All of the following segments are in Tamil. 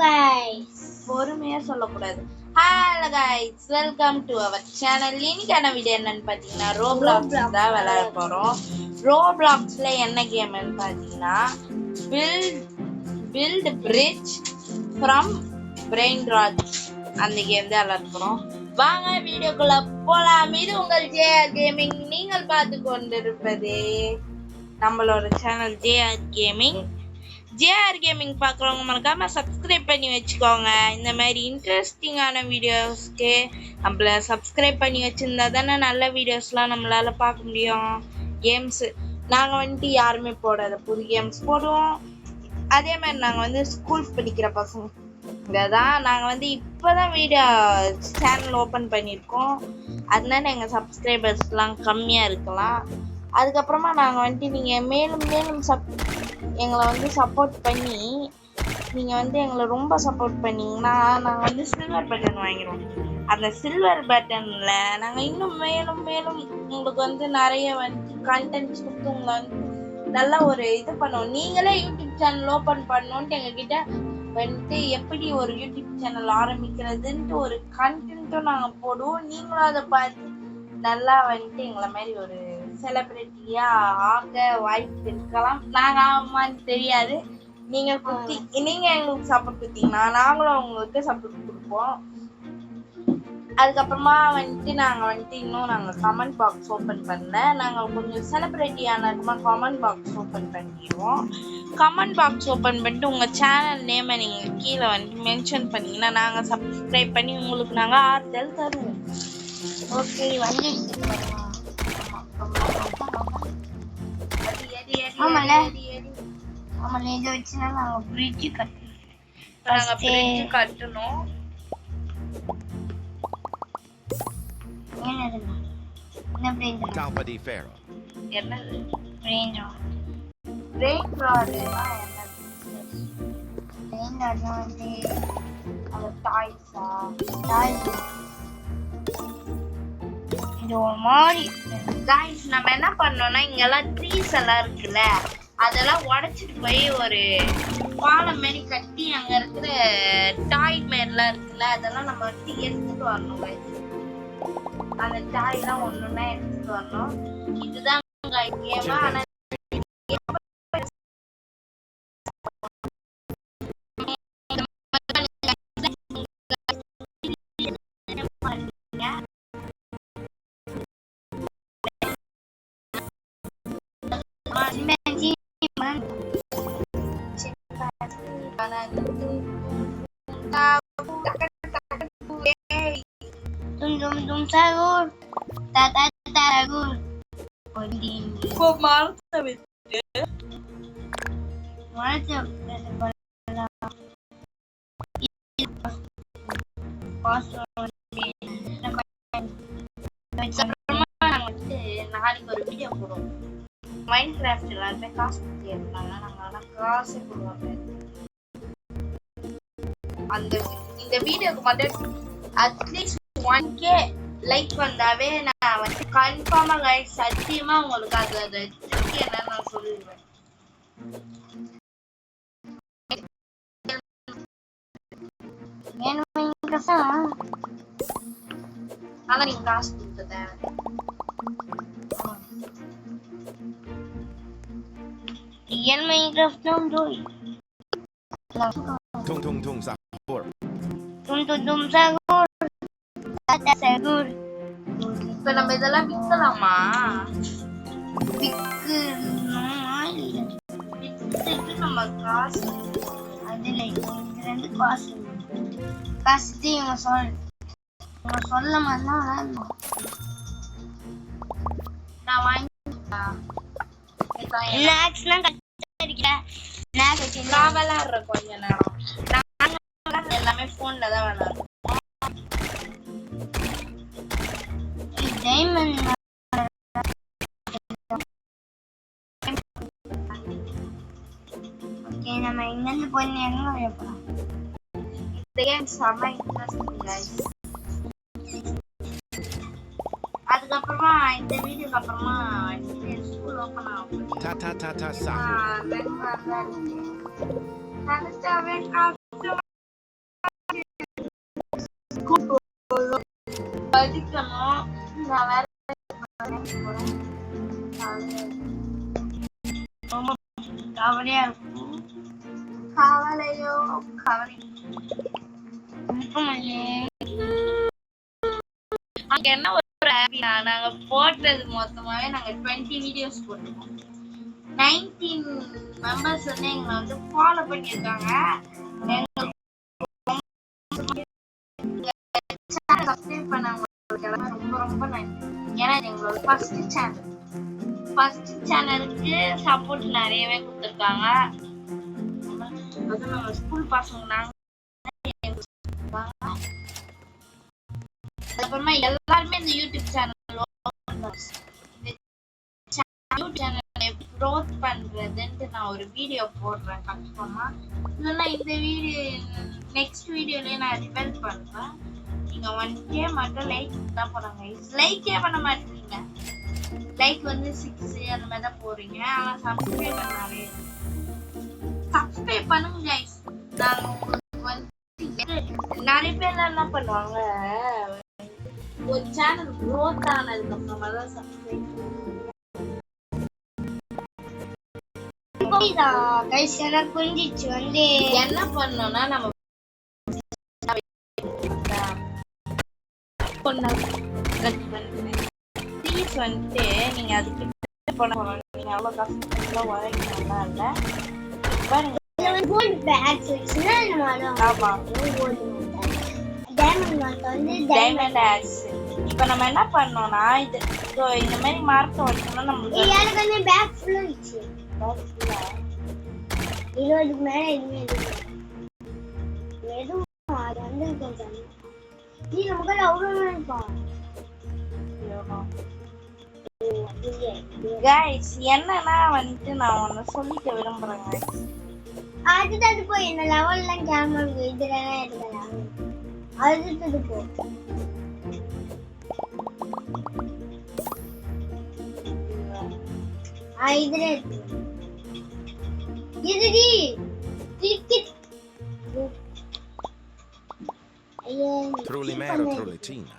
guys. பொறுமையா சொல்லக்கூடாது. Hello guys, welcome to our channel. இன்னைக்கான வீடியோ என்னன்னு பாத்தீங்கன்னா Roblox தான் விளையாட போறோம். Robloxல என்ன கேம்னு பாத்தீங்கன்னா build bridge from brain rot அந்த கேம் தான் விளையாட போறோம். வாங்க வீடியோக்குள்ள போலாம். இது உங்கள் JR Gaming. நீங்கள் பார்த்து கொண்டிருப்பது நம்மளோட channel JR Gaming. JR Gaming பார்க்குறவங்க மறக்காம சப்ஸ்கிரைப் பண்ணி வச்சுக்கோங்க. இந்த மாதிரி இன்ட்ரெஸ்டிங்கான வீடியோஸ்க்கு நம்மள சப்ஸ்கிரைப் பண்ணி வச்சுருந்தா தானே நல்ல வீடியோஸ்லாம் நம்மளால் பார்க்க முடியும். கேம்ஸு நாங்கள் வந்துட்டு யாருமே போடாத புது கேம்ஸ் போடுவோம். அதே மாதிரி நாங்கள் ஸ்கூல் படிக்கிற பசங்க தான். நாங்கள் இப்போ தான் வீடியோ சேனல் ஓப்பன் பண்ணியிருக்கோம். அதனால எங்கள் சப்ஸ்கிரைபர்ஸ்லாம் கம்மியாக இருக்கலாம். அதுக்கப்புறமா நாங்கள் நீங்கள் மேலும் மேலும் எங்களை சப்போர்ட் பண்ணி நீங்கள் எங்களை ரொம்ப சப்போர்ட் பண்ணிங்கன்னா நாங்கள் சில்வர் பட்டன் வாங்கிடுவோம். அந்த சில்வர் பட்டனில் நாங்கள் இன்னும் மேலும் மேலும் உங்களுக்கு நிறைய கண்டென்ட்ஸ் கொடுத்து உங்களை நல்லா ஒரு இது பண்ணுவோம். நீங்களே யூடியூப் சேனல் ஓப்பன் பண்ணணுன்ட்டு எங்ககிட்ட எப்படி ஒரு யூடியூப் சேனல் ஆரம்பிக்கிறதுன்ட்டு ஒரு கண்டென்ட்டும் நாங்கள் போடுவோம். நீங்களும் அதை பார்த்து நல்லா எங்களை மாதிரி ஒரு செலிபிரிட்டியா ஆக வாய்ப்பு இருக்கலாம். நாங்க ஆமான்னு தெரியாது. நீங்க எங்களுக்கு சப்போர்ட் கொடுத்தீங்கன்னா நாங்களும் உங்களுக்கு சப்போர்ட் கொடுப்போம். அதுக்கப்புறமா நாங்க கமெண்ட் பாக்ஸ் ஓபன் பண்ணல. நாங்க கொஞ்சம் செலிபிரிட்டியானதுமா கமெண்ட் பாக்ஸ் ஓபன் பண்ணிடுவோம். கமெண்ட் பாக்ஸ் ஓபன் பண்ணிட்டு உங்க சேனல் நேமை நீங்க கீழே மென்ஷன் பண்ணீங்கன்னா நாங்க சப்ஸ்கிரைப் பண்ணி உங்களுக்கு நாங்க ஆறுதல் தருவோம். ஓகே கட்டணும். நம்ம என்ன பண்ணோம்னா இங்கெல்லாம் ட்ரீஸ் எல்லாம் இருக்குல்ல, அதெல்லாம் உடைச்சிட்டு போய் ஒரு பாலம் மாரி கட்டி அங்க இருக்கிற டாய் மாரிலாம் இருக்குல்ல அதெல்லாம் நம்ம எடுத்துட்டு வரணும். அந்த டாய் எல்லாம் ஒண்ணுன்னா எடுத்துட்டு வரணும். இதுதான் கேமா. ஆனா Tum sagur, tata sagur. Kok malu tapi? Malu நாளைக்கு ஒரு வீடியோ போடுவோம். மைன்கிராஃப்ட் எல்லாருமே காசு கொடுத்து எடுத்தாங்க. நாங்கள் காசே போடுவாங்க. இந்த வீடியோக்கு மட்டும் அட்லீஸ்ட் 1K லைக் வந்தாவே நான் கன்ஃபார்மா கைஸ் சத்தியமா உங்களுக்கு அது என்ன நான் சொல்லிடுவேன். ஆனா நீங்க காசு கொடுத்தத ரியல் மைன்கிராஃப்ட் தான் Joy tung sagur tata sagur. இப்ப நம்ம இதெல்லாம் விற்கலாமா? விற்று நம்ம காசு அதுல ரெண்டு காசு இவங்க சொல்ல மாதிரிதான் நான் வாங்கிக்கலாம். விளையாடுறேன் கொஞ்ச நேரம். எல்லாமே போன்ல தான் விளையாடுறோம். நம்ம இங்கிருந்து போய் எங்க போறோம்? இந்த கேம் செம இன்ட்ரெஸ்டிங் கைஸ். அதுக்கப்புறமா இந்த வீடியோக்கு அப்புறமா ஸ்கூல் ஓபன் ஆகும். Ta ta ta ta ta. படிக்கணும். நான் வேற போறேன். ரொம்ப கவலையா இருக்கும். கவலையோ கவலை. அங்க என்ன ஒரு ஹாப்பினா நாங்க போட்டது மொத்தமாவே நாங்க 20 வீடியோஸ் போட்டிருக்கோம். 19 மெம்பர்ஸ் வந்து எங்களை வந்து ஃபாலோ பண்ணியிருக்காங்க. சப்ஸ்கிரைப் பண்ணவங்களுக்கு ரொம்ப ரொம்ப நன்றி. ஏன்னா எங்களோட ஃபர்ஸ்ட் சேனலுக்கு சப்போர்ட் நிறையவே கொடுத்துருக்காங்க. அதுவும் நம்ம ஸ்கூல் பசங்க நாங்க அப்புறமா எல்லாருமே இந்த யூடியூப் சேனல் க்ரோத் பண்றதுன்ட்டு நான் ஒரு வீடியோ போடுறேன் கன்ஃபார்மா. இல்லைன்னா இந்த வீடியோ நெக்ஸ்ட் வீடியோலயே நான் ரிவீல் பண்றேன். நீங்க 1K மட்டும் லைக் தான் போடுறாங்க. லைக்கே பண்ண மாட்டீங்க. லைக் வந்து 6 அந்த மாதிரி தான் போறீங்க. ஆனா சப்ஸ்கிரைப் பண்ணாலே சப்ஸ்கிரைப் பண்ணுங்க கைஸ். நான் உங்களுக்கு வந்து நிறைய பேர் என்ன பண்ணுவாங்க, ஒரு சேனல் க்ரோத் ஆனதுக்கு அப்புறமா தான் சப்ஸ்கிரைப் கைஸ். எனக்கு புரிஞ்சிச்சு. வந்து என்ன பண்ணோம்னா நம்ம ப்ளீஸ் வந்துட்டு நீங்க அதுக்கு பண்ண போறோம். நீங்க அவ்வளவு கஷ்டத்துல உழைக்கணும்னா இல்ல பாருங்க. Diamond ads. இப்போ நம்ம என்ன பண்ணோம்னா இது இந்த மாதிரி மார்க்க வச்சோம்னா நம்மளுக்கு பேக் ஃபுல்லா இருந்துச்சு. பேக் ஃபுல்லா 20 மேல எதுவும் அது வந்து கொஞ்சம் நீ நமக்கு அவ்வளவு நினைப்பா. கைஸ் என்னன்னா வந்துட்டு நான் ஒன்னு சொல்லிக்க விரும்புறேன். அடுத்தது போய் என்ன லெவல்ல கேமரா இதுலலாம் எடுக்கலாம். அடுத்தது போ இதுல இதுடி ticket Truly mad or truly Tina?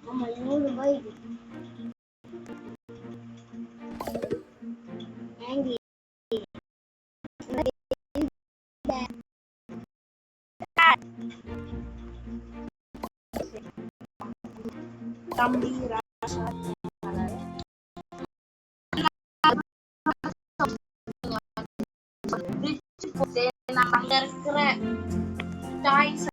Mama, you baby. Angry. Tambi rasa. நான் அங்க இருக்கிற டாய்ஸ்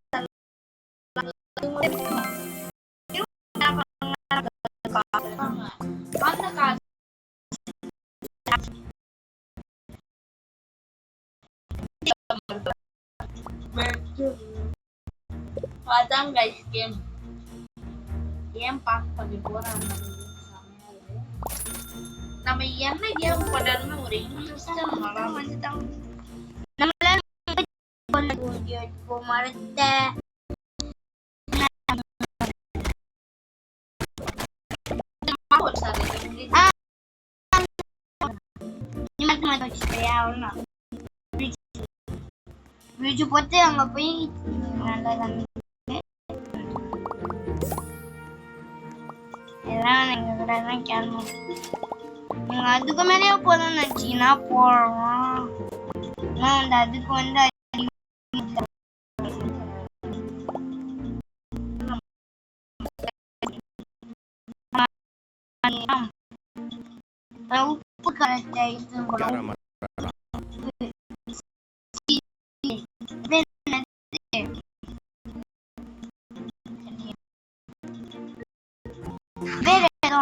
அதான் கைஸ் கேம் பார்க்க கொஞ்சம் போறாங்க. நம்ம என்ன கேம் போட்டாலுமே ஒரு இன்ட்ரெஸ்டா நல்லா வந்துட்டாங்க. நம்மளால மரத்தை போட்டு அங்க போய் அதுக்கு மேலேயே போதும் நினைச்சீங்கன்னா போடலாம். அதுக்கு வந்து உப்பு கரெக்டா வேற ஏதோ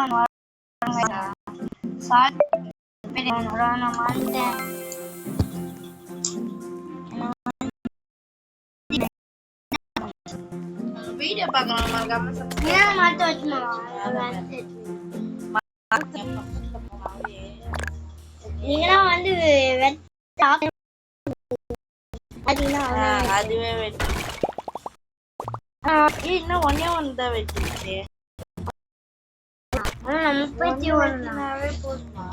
வீடியோ பார்க்கலாம். மாத்த நீங்களாம் வந்து அதுவே வெட்டி இன்னும் ஒன்னு தான் வெட்டிச்சு. 31 போதுமா?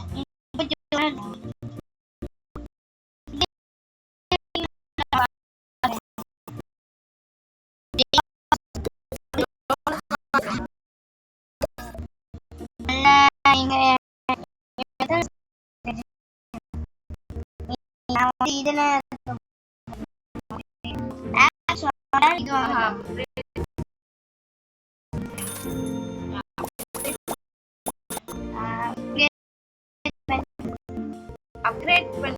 நான் வந்து இதுல அப்கிரேட் பண்ணு.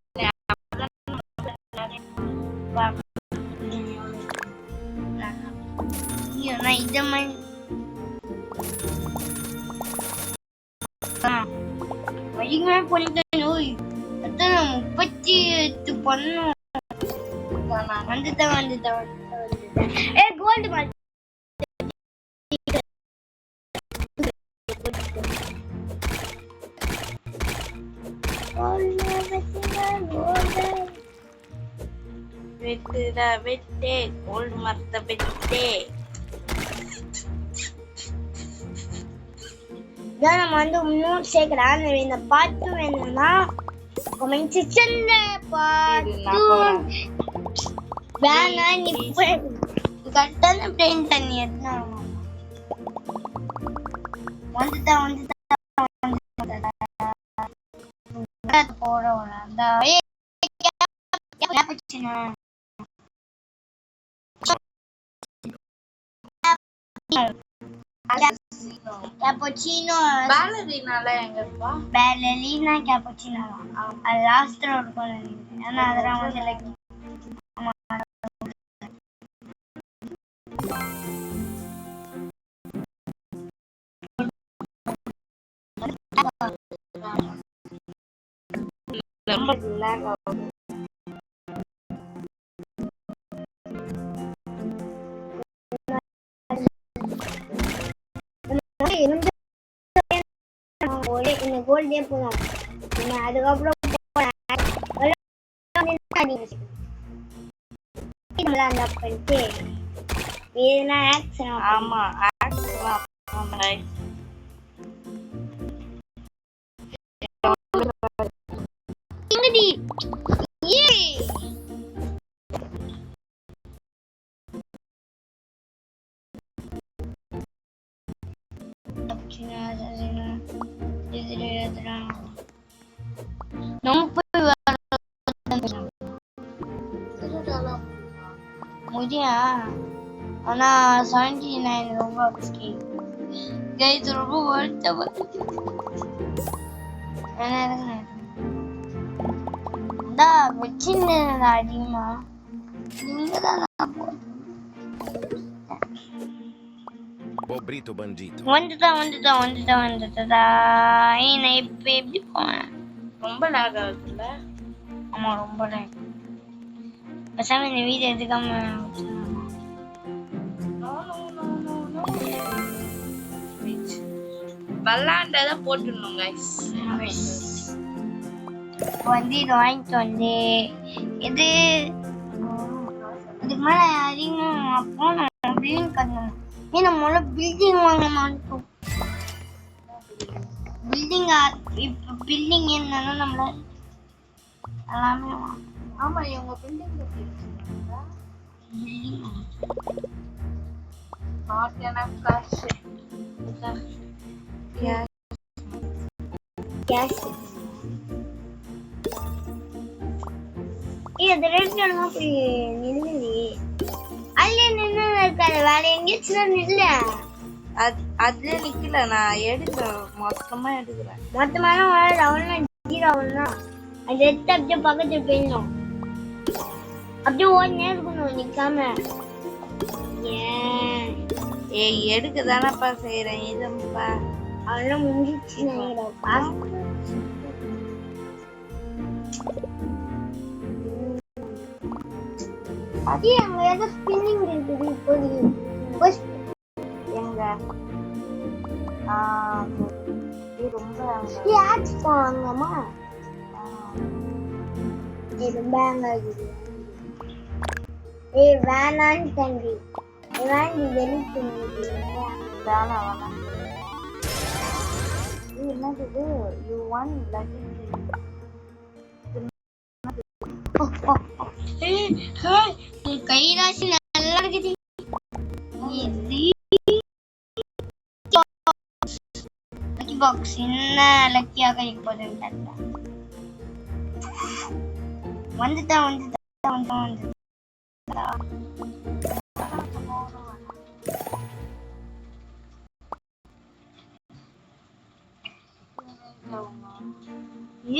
நான் இத மாதிரி அதிகமா பண்ணிட்டேன். ஓய் அதான் 38 பண்ணும். வந்துட்டேன். ஏ கோல்டு மாதிரி வெட்டே கோல்டு மரத்தை வெட்டே. இதான் நம்ம வந்து இன்னும் சேர்க்கலாம். இந்த பாட்டு வேணும்னா கமெண்ட் செக்ஷன்ல பாட்டு வேணா நீ கரெக்டான பிளேன் தண்ணி எடுத்து வந்துட்டேன் போறோம். அந்த cappuccino ballerina எங்க இருப்பா? ballerina cappuccino அது லாஸ்ட்ல இருக்கும் நினைக்கிறேன். ஆனா அதெல்லாம் வந்து லைக் ரொம்ப லாக் ஆகுது. இந்த கோல்டே போதும். அதுக்கப்புறம் பண்ணிட்டு இதெல்லாம் ஆக்ஷன். ஆமா ஆக்ஷன். முடியா ஆனா 79 ரொம்ப கைஸ் ரொம்ப வருத்தப்பட்டு வச்சிருந்த அதிகமா நீங்கதான் வந்துட்டா. இப்ப எப்படி போனேன்? ரொம்ப லாக் ஆகுதுல்ல? ஆமா ரொம்ப லாக். பேசாம இந்த வீடியோ எடுக்காம பல்லாண்டதை போட்டுடணும் கைஸ். வந்து இது வாங்கிட்டு வந்து இது இதுக்கு மேல அதிகமா போனோம். பில்டிங் கட்டணும். ஏன்னா முதல்ல பில்டிங் வாங்கணும். பில்டிங் இப்ப பில்டிங் என்னன்னா நம்மள எல்லாமே ஆமா இவங்க பில்டிங் நாட் எனஃப் காசு. கேஷ் இது ரெண்டு எல்லாம் போய் நில்லுது. அதுல நின்று இருக்காது. வேற எங்கேயாச்சும் நில்ல. அதுல நிக்கல. நான் எடுக்கிறேன். மொத்தமா எடுக்கிறேன். மொத்தமான அவ்வளோ ஜீரோ அவ்வளோதான். அது எடுத்து அப்படியே பக்கத்துல போயிடணும். அப்படியே ஓடினே இருக்கணும் நிக்காம. ஏய் எடுக்க தானப்பா செய்யறேன். இதுப்பா அதெல்லாம் முடிஞ்சிச்சு. அதே அங்க ஏதோ ஸ்பின்னிங் இருக்குது. இப்போ எங்க ரொம்ப ஆக்ஸ் போவாங்கம்மா. ரொம்ப ஆகுது. வேணான்னு தம்பி வேண்டி வெளிச்சு வேணாம். என்னது இது? யூ ஒன் கைராசி நல்லா இருக்குது. பாக்ஸ் என்ன லக்கியாக இப்போது வந்துட்டேன்.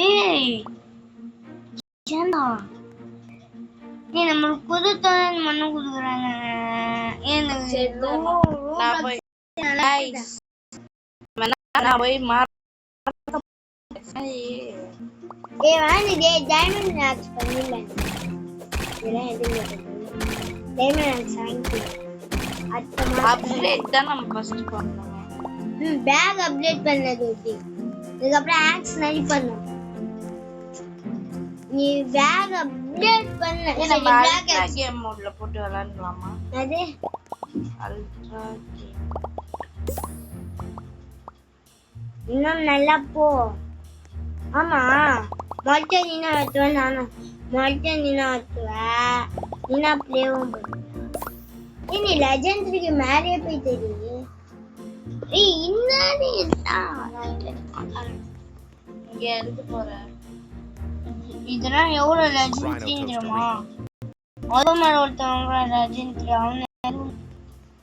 ஏய் ஏண்டா நீ நம்மளுக்கு புது தொழில் மண்ணு கொடுக்குறாங்க. நான் போய் டைமண்ட் ஆக்ஸ் பண்ணிடல. இதெல்லாம் எதுவும் டைமண்ட் ஆக்ஸ் வாங்கி அப்டேட் தான் நம்ம ஃபர்ஸ்ட் பண்ணோம். பேக் அப்டேட் பண்ணது ஓகே. இதுக்கப்புறம் ஆக்ஸ் ரெடி பண்ணணும். நீ பேக் அப்டேட் பண்ணல. நம்ம அல்ட்ரா கேம் மோட்ல போட்டு விளையாடலாமா? அது அல்ட்ரா கேம் இன்னும் நல்லா போ. ஆமா மொட்டை நீனா வச்சுவேன். நானும் மொட்டை நீனா வச்சுவேன். நீனா பிளேவும் பண்ணுவேன். நீ லெஜெண்டரிக்கு மேலே போய் தெரியும். இங்க எடுத்து போறேன். இதெல்லாம் எவ்வளவு லெஜெண்டரி தெரியுமா? ஒருத்தவங்க லெஜெண்டரி அவன்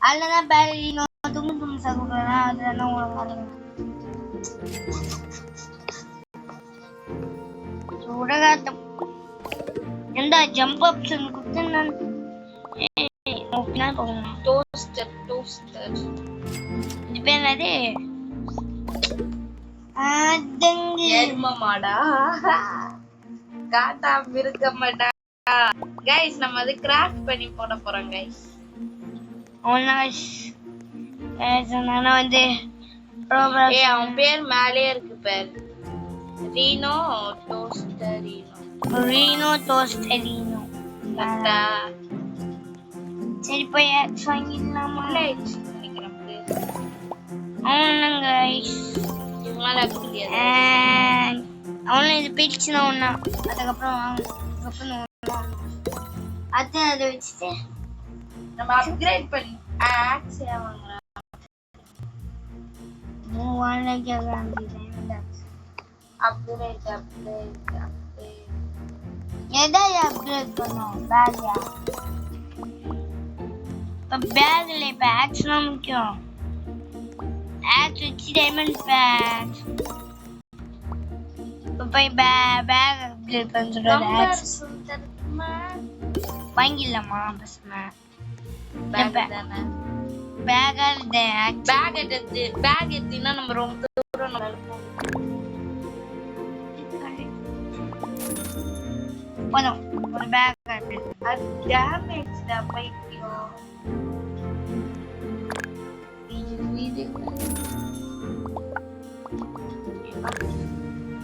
அதுலதான் பேரலினோ தும்பு சாப்பிடுறா. அதெல்லாம் உனக்கு உலகாட்டம் எந்த ஜம்ப் ஆப்ஷன் கொடுத்து டோஸ்டர் இப்ப என்னது எரும மாடா காட்டா மிருக்க மாட்டா. கைஸ் நம்ம அது கிராஃப்ட் பண்ணி போட போறோம் கைஸ். நான் வந்து அவன் பேர் மேலே இருக்கு பேர் ரீனோ டோஸ்டரினோ. சரி போய் ஆக்ஸ் வாங்கிடலாமா? நினைக்கிறேன் அவனும் இது பிடிச்சுனா ஒண்ணா. அதுக்கப்புறம் அதை வச்சுட்டு நம்ம அப்கிரேட் பண்ணி ஆக்ஸ் வாங்குறோம். எதை அப்கிரேட் பண்ணும்? பேக்யா? பேக்ல இப்ப ஆக்ஸ் தான் முக்கியம். ஆக்ஸ் வச்சு டைமண்ட் பேக் போய் பேக் அப்கிரேட் பண்ண சொல்றாரு. வாங்கிடலாமா? பஸ்மா பேக் எடுத்துனா நம்ம ரொம்ப தூரம் நடப்போம். போதும் ஒரு பேக் அது டேமேஜ் தான் பைத்தியம்.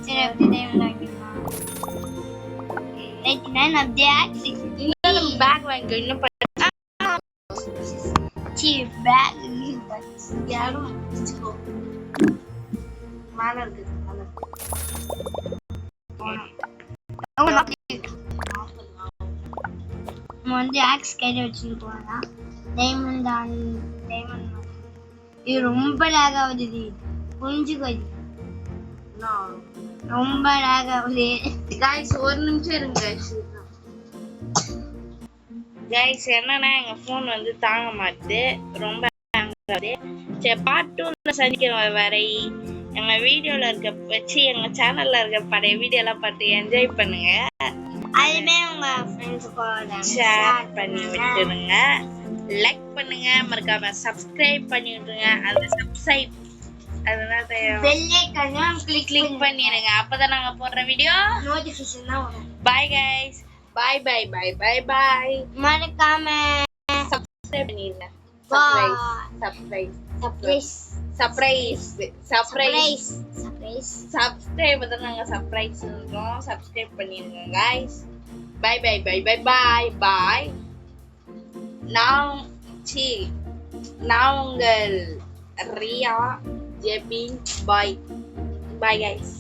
சரி அப்படியே வாங்கிடலாம். 99 அப்படியே ஆக்ஸ் இன்னும் பேக் வாங்கி இன்னும் பேக் யாரும் மேல இருக்கு. நம்ம வந்து ஆக்ஸ் கையில வச்சுட்டு போகலாம். டைமண்ட் இது ரொம்ப லேக் ஆகுது. புரிஞ்சுக்கோ ரொம்ப லேக் ஆகுது. கைஸ் ஒரு நிமிஷம் இருங்க கைஸ். என்னன்னா எங்க போன் வந்து தாங்க மாட்டுது, ரொம்ப சரி பார்ட் 2ல சந்திக்கிறோம் வரை எங்க வீடியோல இருக்க வச்சு எங்க சேனல்ல இருக்க பழைய வீடியோ எல்லாம் பார்த்து என்ஜாய் பண்ணுங்க. அதுமே உங்க ஃப்ரெண்ட்ஸ்க்கு ஷேர் பண்ணி விட்டுருங்க. லைக் பண்ணுங்க, மறக்காம சப்ஸ்கிரைப் பண்ணி விட்டுருங்க. அந்த சப்ஸ்கிரைப் அதனால பெல் ஐகானை கிளிக் பண்ணிடுங்க. அப்பதான் நாங்க போடுற வீடியோ நோட்டிஃபிகேஷன் தான் வரும். Bye guys. Bye bye bye bye bye. மறக்காம சப்ஸ்கிரைப் பண்ணிடுங்க. சப்ஸ்கிரைப் தான் நாங்க சர்ப்ரைஸ் சொல்றோம். சப்ஸ்கிரைப் பண்ணிருங்க guys. Bye bye bye bye bye bye. நான் உங்கள் Riya Jebin. Bye bye guys.